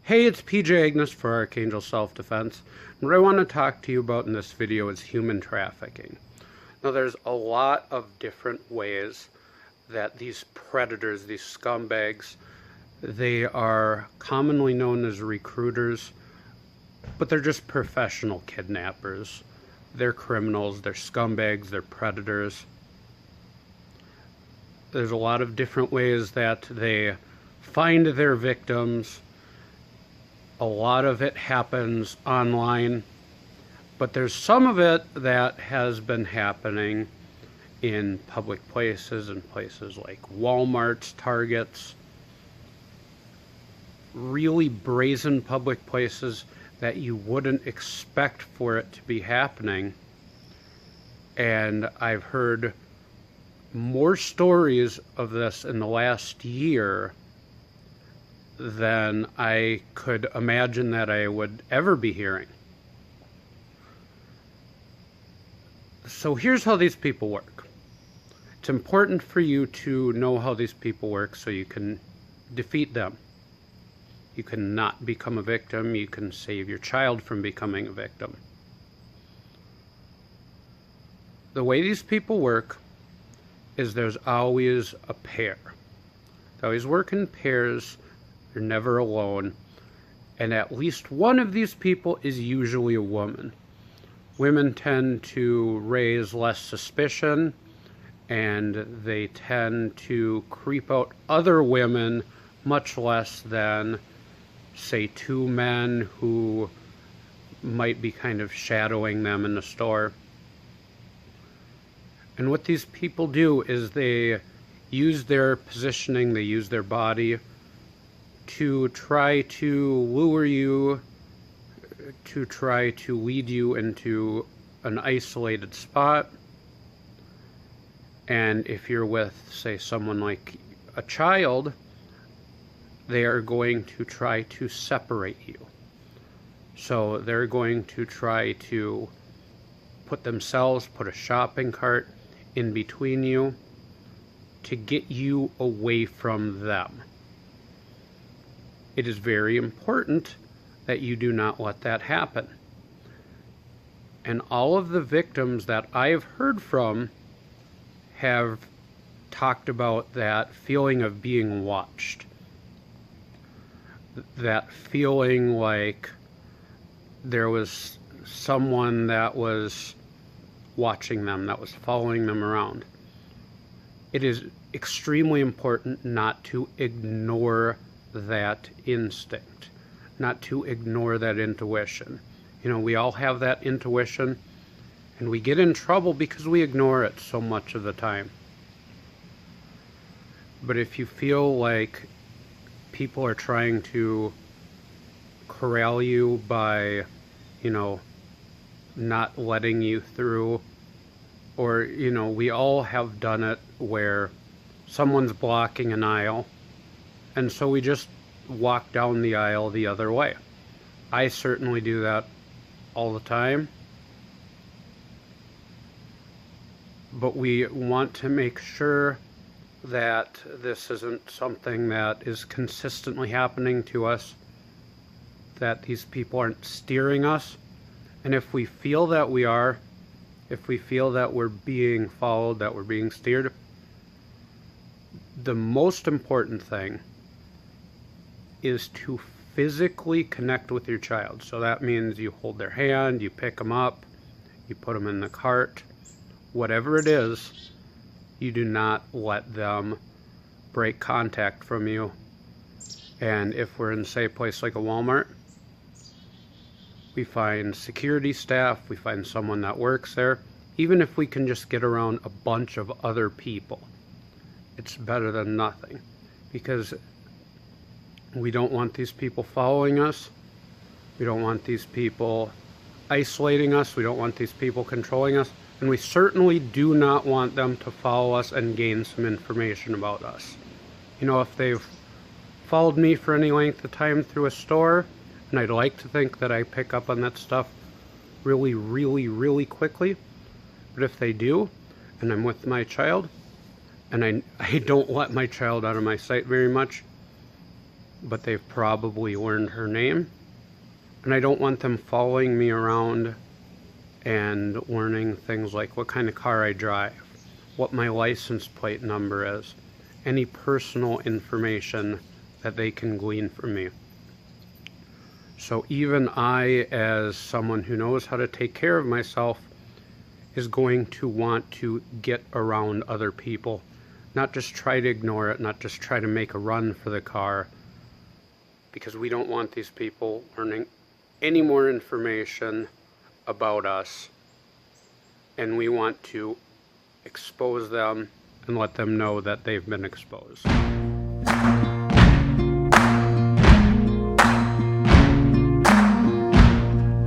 Hey, it's PJ Agnes for Archangel Self-Defense, and what I want to talk to you about in this video is human trafficking. Now, there's a lot of different ways that these predators, these scumbags, they are commonly known as recruiters, but they're just professional kidnappers. They're criminals, they're scumbags, they're predators. There's a lot of different ways that they find their victims. A lot of it happens online, but there's some of it that has been happening in public places, and places like Walmarts, Targets, really brazen public places that you wouldn't expect for it to be happening. And I've heard more stories of this in the last year than I could imagine that I would ever be hearing. So here's how these people work. It's important for you to know how these people work so you can defeat them. You can not become a victim. You can save your child from becoming a victim. The way these people work is there's always a pair. They always work in pairs. You're never alone, and at least one of these people is usually a woman. Women tend to raise less suspicion, and they tend to creep out other women much less than, say, two men who might be kind of shadowing them in the store. And what these people do is they use their positioning, they use their body to try to lure you, to try to lead you into an isolated spot. And if you're with, say, someone like a child, they are going to try to separate you. So they're going to try to put a shopping cart in between you to get you away from them. It is very important that you do not let that happen. And all of the victims that I have heard from have talked about that feeling of being watched. That feeling like there was someone that was watching them, that was following them around. It is extremely important not to ignore that instinct, not to ignore that intuition. You know, we all have that intuition, and we get in trouble because we ignore it so much of the time. But if you feel like people are trying to corral you by, not letting you through, or, we all have done it where someone's blocking an aisle, and so we just walk down the aisle the other way. I certainly do that all the time. But we want to make sure that this isn't something that is consistently happening to us, that these people aren't steering us. And if we feel that we are, if we feel that we're being followed, that we're being steered, the most important thing is to physically connect with your child. So that means you hold their hand, you pick them up, you put them in the cart, whatever it is. You do not let them break contact from you. And if we're in, say, a place like a Walmart, we find security staff, we find someone that works there. Even if we can just get around a bunch of other people, it's better than nothing, because we don't want these people following us. We don't want these people isolating us. We don't want these people controlling us. And we certainly do not want them to follow us and gain some information about us. If they've followed me for any length of time through a store, and I'd like to think that I pick up on that stuff really, really, really quickly. But if they do, and I'm with my child, and I don't let my child out of my sight very much, but they've probably learned her name. And I don't want them following me around and learning things like what kind of car I drive, what my license plate number is, any personal information that they can glean from me. So even I, as someone who knows how to take care of myself, is going to want to get around other people, not just try to ignore it, not just try to make a run for the car, because we don't want these people learning any more information about us, and we want to expose them and let them know that they've been exposed.